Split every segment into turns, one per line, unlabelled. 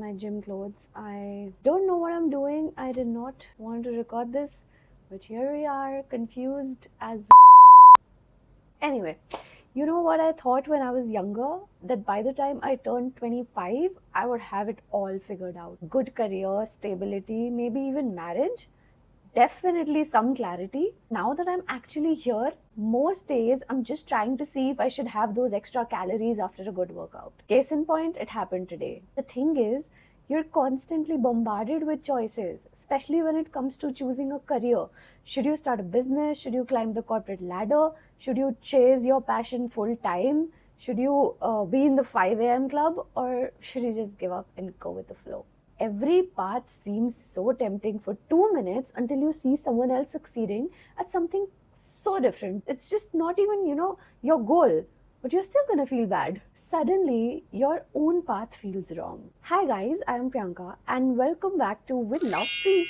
my gym clothes. I don't know what I'm doing. I did not want to record this, but here we are, confused as anyway. You know what I thought when I was younger? That by the time I turned 25, I would have it all figured out. Good career, stability, maybe even marriage. Definitely some clarity. Now that I'm actually here, most days I'm just trying to see if I should have those extra calories after a good workout. Case in point, it happened today. The thing is, you're constantly bombarded with choices, especially when it comes to choosing a career. Should you start a business? Should you climb the corporate ladder? Should you chase your passion full time? Should you be in the 5 a.m. club? Or should you just give up and go with the flow? Every path seems so tempting for 2 minutes until you see someone else succeeding at something so different. It's just not even, your goal, but you're still gonna feel bad. Suddenly, your own path feels wrong. Hi guys, I am Priyanka and welcome back to With Love Free.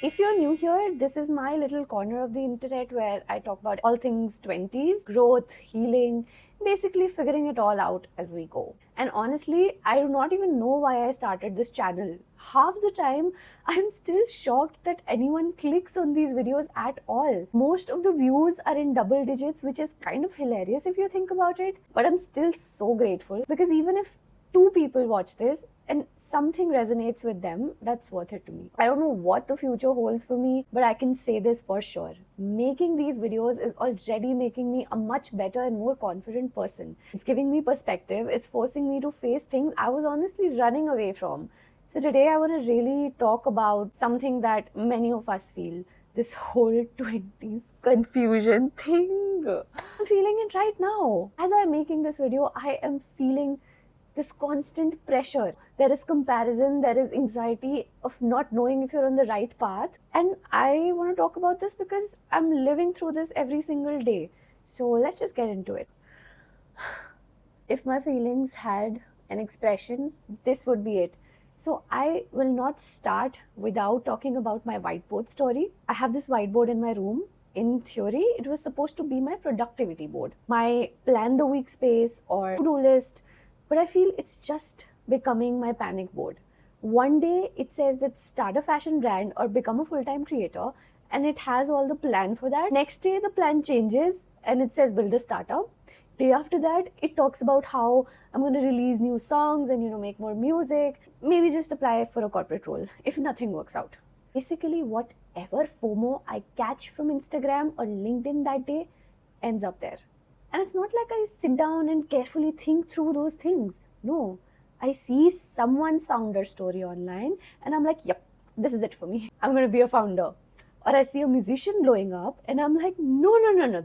If you're new here, this is my little corner of the internet where I talk about all things 20s, growth, healing, basically figuring it all out as we go. And honestly, I do not even know why I started this channel. Half the time, I'm still shocked that anyone clicks on these videos at all. Most of the views are in double digits, which is kind of hilarious if you think about it. But I'm still so grateful because even if 2 people watch this and something resonates with them, that's worth it to me. I don't know what the future holds for me, but I can say this for sure. Making these videos is already making me a much better and more confident person. It's giving me perspective. It's forcing me to face things I was honestly running away from. So today I want to really talk about something that many of us feel. This whole 20s confusion thing. I'm feeling it right now. As I'm making this video, I am feeling this constant pressure. There is comparison, there is anxiety of not knowing if you're on the right path. And I want to talk about this because I'm living through this every single day. So let's just get into it. If my feelings had an expression, this would be it. So I will not start without talking about my whiteboard story. I have this whiteboard in my room. In theory, it was supposed to be my productivity board, my plan the week space or to-do list. But I feel it's just becoming my panic board. One day it says that start a fashion brand or become a full-time creator, and it has all the plan for that. Next day the plan changes and it says build a startup. Day after that it talks about how I'm going to release new songs and make more music. Maybe just apply for a corporate role if nothing works out. Basically whatever FOMO I catch from Instagram or LinkedIn that day ends up there. And it's not like I sit down and carefully think through those things. No, I see someone's founder story online and I'm like, yep, this is it for me. I'm going to be a founder. Or I see a musician blowing up and I'm like, no,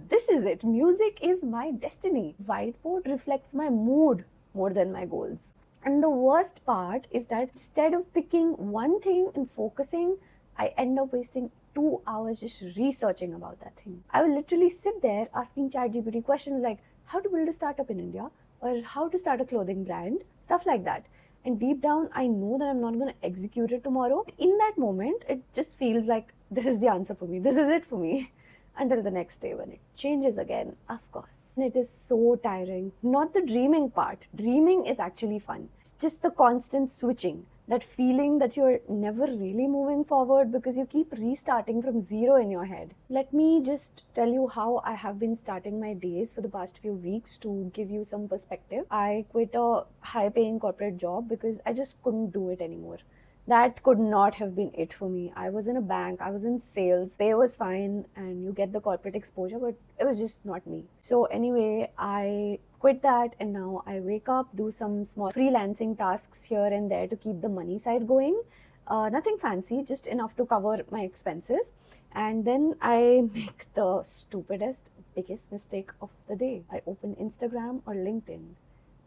this is it. Music is my destiny. Whiteboard reflects my mood more than my goals. And the worst part is that instead of picking one thing and focusing, I end up wasting 2 hours just researching about that thing. I will literally sit there asking ChatGPT questions like how to build a startup in India or how to start a clothing brand, stuff like that. And deep down, I know that I'm not going to execute it tomorrow. In that moment, it just feels like this is the answer for me. This is it for me. Until the next day when it changes again, of course. And it is so tiring. Not the dreaming part. Dreaming is actually fun. It's just the constant switching. That feeling that you're never really moving forward because you keep restarting from zero in your head. Let me just tell you how I have been starting my days for the past few weeks to give you some perspective. I quit a high-paying corporate job because I just couldn't do it anymore. That could not have been it for me. I was in a bank, I was in sales, pay was fine and you get the corporate exposure, but it was just not me. So anyway, I quit that and now I wake up, do some small freelancing tasks here and there to keep the money side going. Nothing fancy, just enough to cover my expenses. And then I make the stupidest, biggest mistake of the day. I open Instagram or LinkedIn.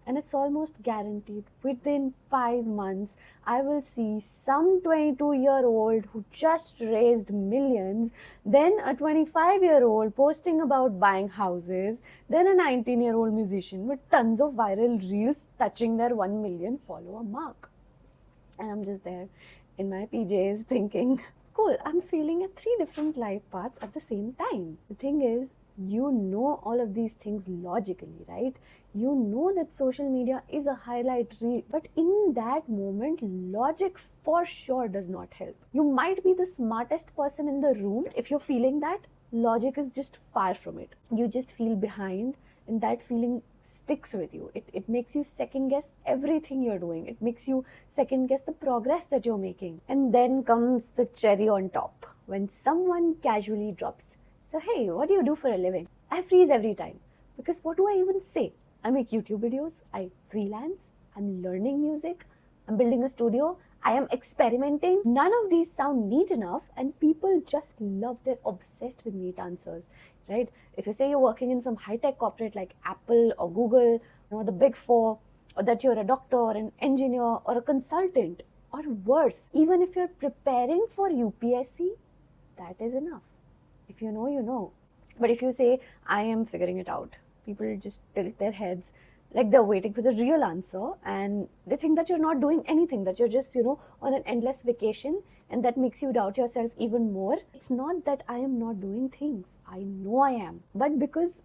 And it's almost guaranteed within 5 months, I will see some 22-year-old who just raised millions, then a 25-year-old posting about buying houses, then a 19-year-old musician with tons of viral reels touching their 1 million follower mark. And I'm just there in my PJs thinking, cool, I'm feeling at 3 different life paths at the same time. The thing is, You know all of these things logically, right? You know that social media is a highlight reel, but in that moment, logic for sure does not help. You might be the smartest person in the room. If you're feeling that, logic is just far from it. You just feel behind, and that feeling sticks with you. It makes you second guess everything you're doing. It makes you second guess the progress that you're making. And then comes the cherry on top when someone casually drops, "So, hey, what do you do for a living?" I freeze every time. Because what do I even say? I make YouTube videos, I freelance, I'm learning music, I'm building a studio, I am experimenting. None of these sound neat enough, and people just love, they're obsessed with neat answers, right? If you say you're working in some high-tech corporate like Apple or Google, the big four, or that you're a doctor or an engineer or a consultant, or worse, even if you're preparing for UPSC, that is enough. If you know, you know. But if you say, "I am figuring it out," people just tilt their heads like they're waiting for the real answer, and they think that you're not doing anything, that you're just, on an endless vacation, and that makes you doubt yourself even more. It's not that I am not doing things. I know I am. But because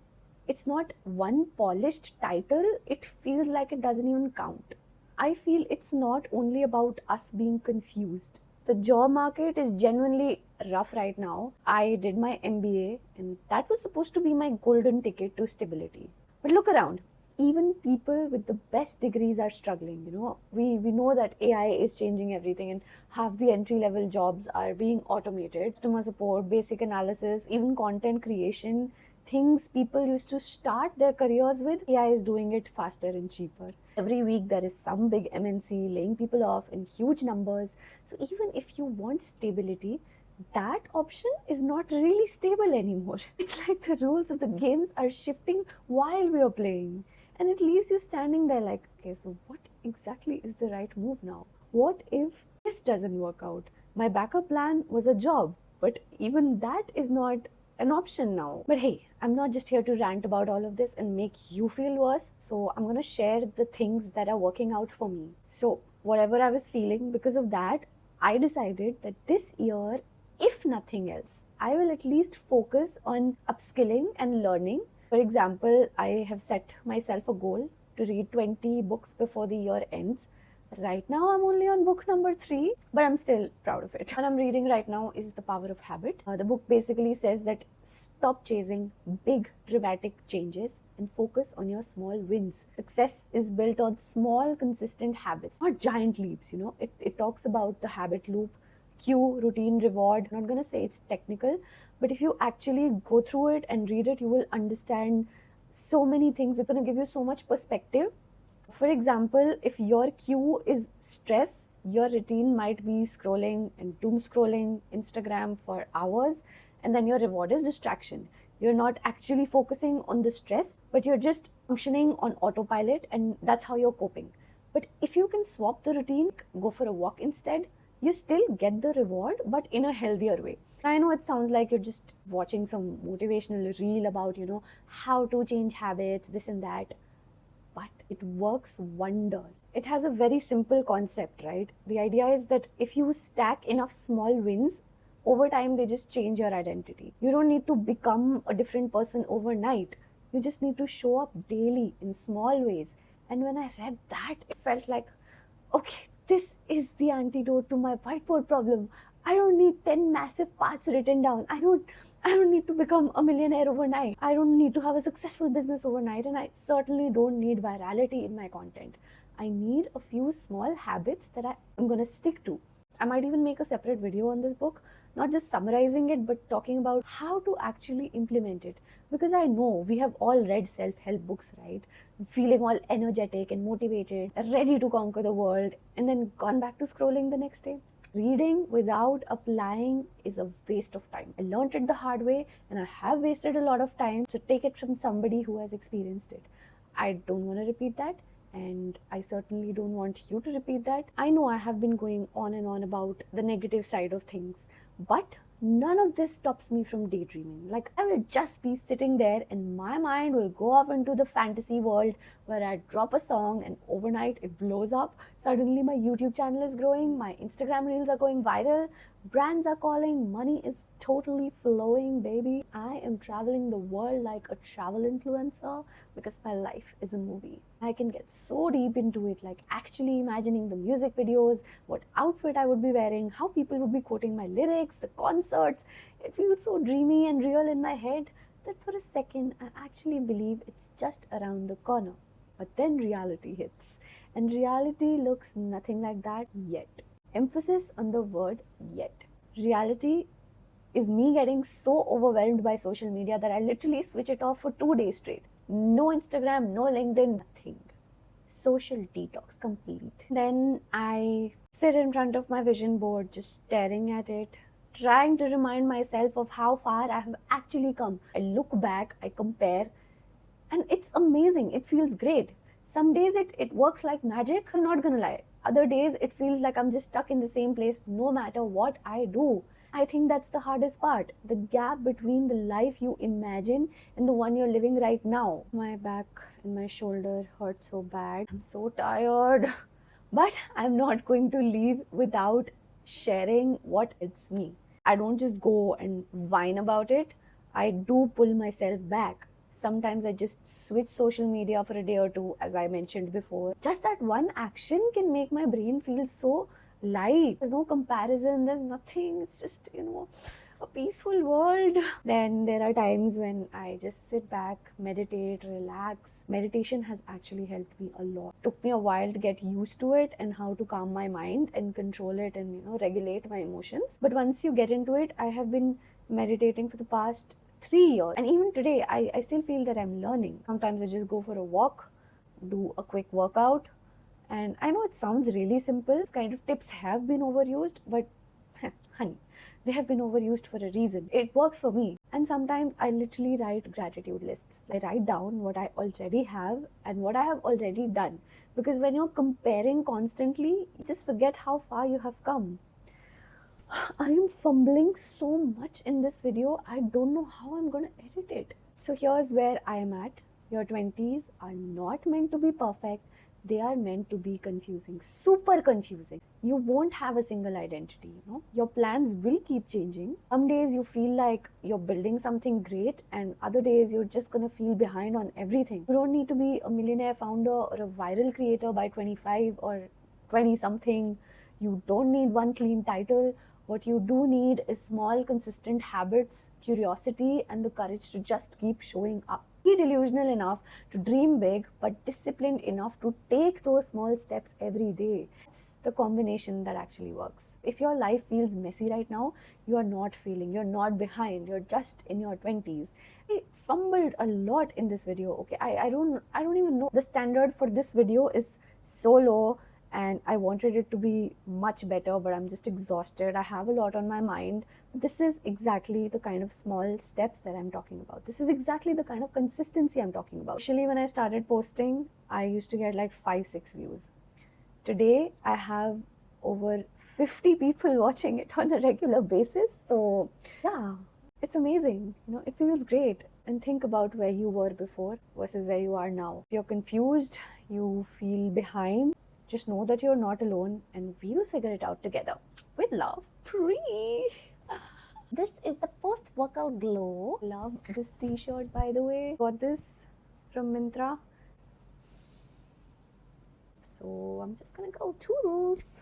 it's not one polished title, it feels like it doesn't even count. I feel it's not only about us being confused. The job market is genuinely rough right now. I did my MBA, and that was supposed to be my golden ticket to stability. But look around. Even people with the best degrees are struggling. We know that AI is changing everything, and half the entry-level jobs are being automated. Customer support, basic analysis, even content creation, things people used to start their careers with, AI is doing it faster and cheaper. Every week there is some big MNC laying people off in huge numbers. So even if you want stability, that option is not really stable anymore. It's like the rules of the games are shifting while we are playing. And it leaves you standing there like, okay, so what exactly is the right move now? What if this doesn't work out? My backup plan was a job, but even that is not an option now. But hey, I'm not just here to rant about all of this and make you feel worse. So I'm going to share the things that are working out for me. So whatever I was feeling, because of that, I decided that this year, if nothing else, I will at least focus on upskilling and learning. For example, I have set myself a goal to read 20 books before the year ends. Right now, I'm only on book number 3, but I'm still proud of it. What I'm reading right now is The Power of Habit. The book basically says that stop chasing big dramatic changes and focus on your small wins. Success is built on small, consistent habits, not giant leaps. It talks about the habit loop, cue, routine, reward. I'm not going to say it's technical, but if you actually go through it and read it, you will understand so many things. It's going to give you so much perspective. For example, if your cue is stress, your routine might be scrolling and doom scrolling Instagram for hours, and then your reward is distraction. You're not actually focusing on the stress, but you're just functioning on autopilot, and that's how you're coping. But if you can swap the routine, go for a walk instead, you still get the reward, but in a healthier way. I know it sounds like you're just watching some motivational reel about, how to change habits, this and that, but it works wonders. It has a very simple concept, right? The idea is that if you stack enough small wins, over time they just change your identity. You don't need to become a different person overnight. You just need to show up daily in small ways. And when I read that, it felt like, okay, this is the antidote to my whiteboard problem. I don't need 10 massive parts written down. I don't need to become a millionaire overnight. I don't need to have a successful business overnight, and I certainly don't need virality in my content. I need a few small habits that I'm going to stick to. I might even make a separate video on this book, not just summarizing it, but talking about how to actually implement it. Because I know we have all read self-help books, right? Feeling all energetic and motivated, ready to conquer the world, and then gone back to scrolling the next day. Reading without applying is a waste of time. I learned it the hard way, and I have wasted a lot of time. So take it from somebody who has experienced it. I don't want to repeat that, and I certainly don't want you to repeat that. I know I have been going on and on about the negative side of things, but none of this stops me from daydreaming. Like, I will just be sitting there and my mind will go off into the fantasy world where I drop a song and overnight it blows up. Suddenly my YouTube channel is growing, my Instagram reels are going viral, brands are calling, money is totally flowing, baby. I am traveling the world like a travel influencer because my life is a movie. I can get so deep into it, like actually imagining the music videos, what outfit I would be wearing, how people would be quoting my lyrics, the concerts. It feels so dreamy and real in my head that for a second I actually believe it's just around the corner. But then reality hits, and reality looks nothing like that yet. Emphasis on the word yet. Reality is me getting so overwhelmed by social media that I literally switch it off for 2 days straight. No Instagram, no LinkedIn, nothing. Social detox complete. Then I sit in front of my vision board, just staring at it, trying to remind myself of how far I have actually come. I look back, I compare, and it's amazing. It feels great. Some days it works like magic, I'm not gonna lie. Other days it feels like I'm just stuck in the same place no matter what I do. I think that's the hardest part, the gap between the life you imagine and the one you're living right now. My back and my shoulder hurt so bad. I'm so tired. But I'm not going to leave without sharing what it's me. I don't just go and whine about it. I do pull myself back. Sometimes I just switch social media for a day or two, as I mentioned before. Just that one action can make my brain feel so light. There's no comparison, there's nothing. It's just, a peaceful world. Then there are times when I just sit back, meditate, relax. Meditation has actually helped me a lot. It took me a while to get used to it and how to calm my mind and control it and, regulate my emotions. But once you get into it, I have been meditating for the past 3 years. And even today, I still feel that I'm learning. Sometimes I just go for a walk, do a quick workout. And I know it sounds really simple. This kind of tips have been overused, but honey, they have been overused for a reason. It works for me. And sometimes I literally write gratitude lists. I write down what I already have and what I have already done. Because when you're comparing constantly, you just forget how far you have come. I am fumbling so much in this video. I don't know how I'm going to edit it. So here's where I am at. Your 20s are not meant to be perfect. They are meant to be confusing, super confusing. You won't have a single identity, Your plans will keep changing. Some days you feel like you're building something great, and other days you're just gonna feel behind on everything. You don't need to be a millionaire founder or a viral creator by 25 or 20 something. You don't need one clean title. What you do need is small, consistent habits, curiosity, and the courage to just keep showing up. Be delusional enough to dream big, but disciplined enough to take those small steps every day. It's the combination that actually works. If your life feels messy right now, you are not failing, you're not behind, you're just in your 20s. I fumbled a lot in this video, okay? I don't even know. The standard for this video is so low, and I wanted it to be much better, but I'm just exhausted. I have a lot on my mind. This is exactly the kind of small steps that I'm talking about. This is exactly the kind of consistency I'm talking about. Initially, when I started posting, I used to get like 5-6 views. Today, I have over 50 people watching it on a regular basis. So yeah, it's amazing. It feels great. And think about where you were before versus where you are now. If you're confused, you feel behind, just know that you're not alone, and we will figure it out together. With love, Pri. This is the post-workout glow. Love this t-shirt, by the way. Got this from Myntra. So I'm just gonna go toodles.